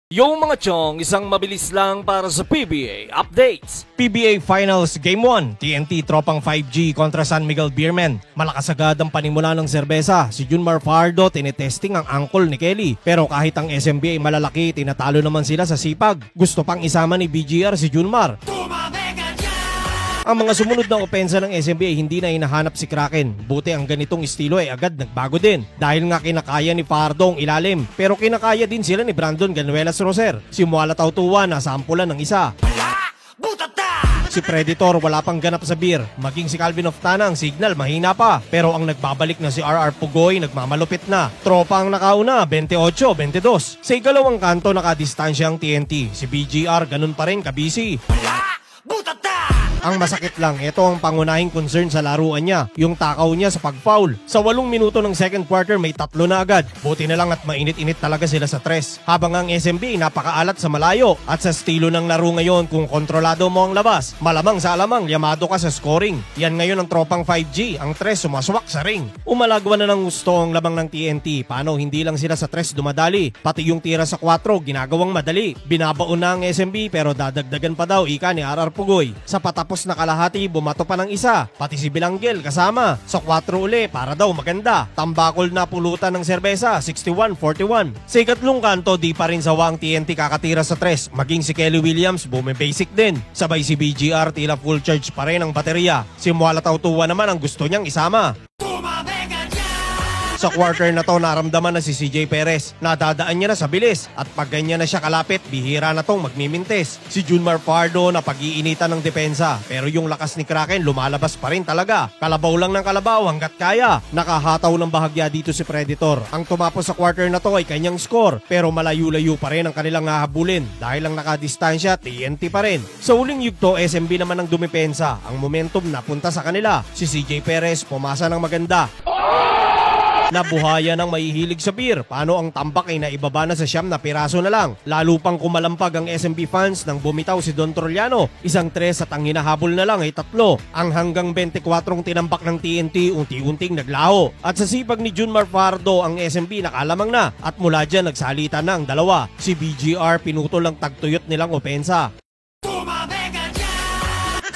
Yung mga chong, isang mabilis lang para sa PBA updates. PBA Finals Game 1, TNT Tropang 5G kontra San Miguel Beermen. Malakas agad ang panimula ng serbesa. Si Junmar Fajardo tinetesting ang ankle ni Kelly. Pero kahit ang SMB ay malalaki, tinatalo naman sila sa sipag. Gusto pang isama ni BGR si Junmar. Ang mga sumunod na opensa ng SMB ay hindi na hinahanap si Kraken. Buti ang ganitong estilo ay agad nagbago din. Dahil nga kinakaya ni Fajardo ang ilalim. Pero kinakaya din sila ni Brandon Ganuelas Roser. Si Muala Tautuan nasampulan ng isa. Si Predator wala pang ganap sa beer. Maging si Calvin Oftana ang signal mahina pa. Pero ang nagbabalik na si RR Pugoy nagmamalupit na. Tropa ang nakauna 28-22. Sa ikalawang kanto nakadistansya ang TNT. Si BGR ganun pa rin kabisi. Ang masakit lang, ito ang pangunahing concern sa laruan niya, yung takaw niya sa pag-foul. Sa 8 minuto ng second quarter may 3 na agad. Buti na lang at mainit-init talaga sila sa 3. Habang ang SMB napakaalat sa malayo. At sa estilo ng laro ngayon, kung kontrolado mo ang labas, malamang sa alamang yamado ka sa scoring. Yan ngayon ang tropang 5G, ang 3 sumaswak sa ring. Umalagwa na ng gusto ang lamang ng TNT, paano hindi lang sila sa 3 dumadali. Pati yung tira sa 4 ginagawang madali. Binabaon na ang SMB pero dadagdagan pa daw ika ni RR Pugoy. Sa patapos na kalahati, bumato pa ng isa. Pati si Bilanggel kasama. Sa 4 uli, para daw maganda. Tambakol na pulutan ng serbesa, 61-41. Sa ikatlong kanto, di pa rin sawa ang TNT kakatira sa 3. Maging si Kelly Williams, bumibasic din. Sabay si BGR, tila full charge pa rin ang baterya. Si Muala Tautuan naman ang gusto niyang isama. Sa quarter na to, naramdaman na si CJ Perez. Nadadaan niya na sa bilis. At pag ganyan na siya kalapit, bihira na tong magmimintes. Si Junmar Fajardo na pag-iinitan ng depensa. Pero yung lakas ni Kraken lumalabas pa rin talaga. Kalabaw lang ng kalabaw hanggat kaya. Nakahataw ng bahagya dito si Predator. Ang tumapos sa quarter na to ay kanyang score. Pero malayo-layo pa rin ang kanilang hahabulin. Dahil lang nakadistansya, TNT pa rin. Sa uling yugto, SMB naman ang dumipensa. Ang momentum napunta sa kanila. Si CJ Perez pumasa ng maganda. Nabuhaya ng mahihilig sa beer. Paano ang tambak ay naibaba na sa 9 na piraso na lang. Lalo pang kumalampag ang SMB fans nang bumitaw si Don Trollano. Isang 3 at ang hinahabol na lang ay 3. Ang hanggang 24 tinambak ng TNT unti-unting naglaho. At sa sipag ni Junmar Fajardo, ang SMB nakalamang na. At mula dyan nagsalita na ang dalawa. Si BGR pinutol ang tagtuyot nilang opensa.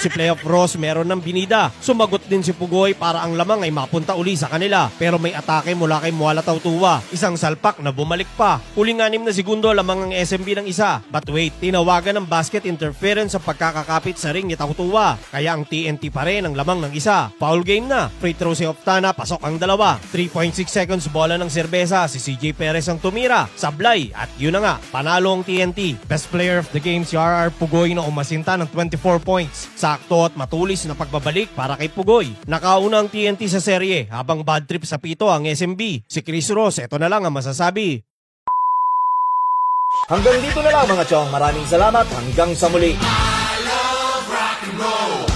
Si Playoff Ross meron ng binida. Sumagot din si Pugoy para ang lamang ay mapunta uli sa kanila. Pero may atake mula kay Muala Tautuwa. Isang salpak na bumalik pa. Huling 6 na segundo lamang ang SMB ng isa. But wait, tinawagan ng basket interference sa pagkakakapit sa ring ni Tautuwa. Kaya ang TNT pa rin ang lamang ng isa. Foul game na. Free throw si Oftana, pasok ang dalawa. 3.6 seconds bola ng serbesa. Si CJ Perez ang tumira. Sablay. At yun na nga, panalo ang TNT. Best player of the game si RR Pugoy na umasinta ng 24 points. Sakto at matulis na pagbabalik para kay Pugoy. Nakauna ang TNT sa serye habang bad trip sa pito ang SMB. Si Chris Ross, eto na lang ang masasabi. Hanggang dito na lang mga chong. Maraming salamat. Hanggang sa muli. I love rock and roll.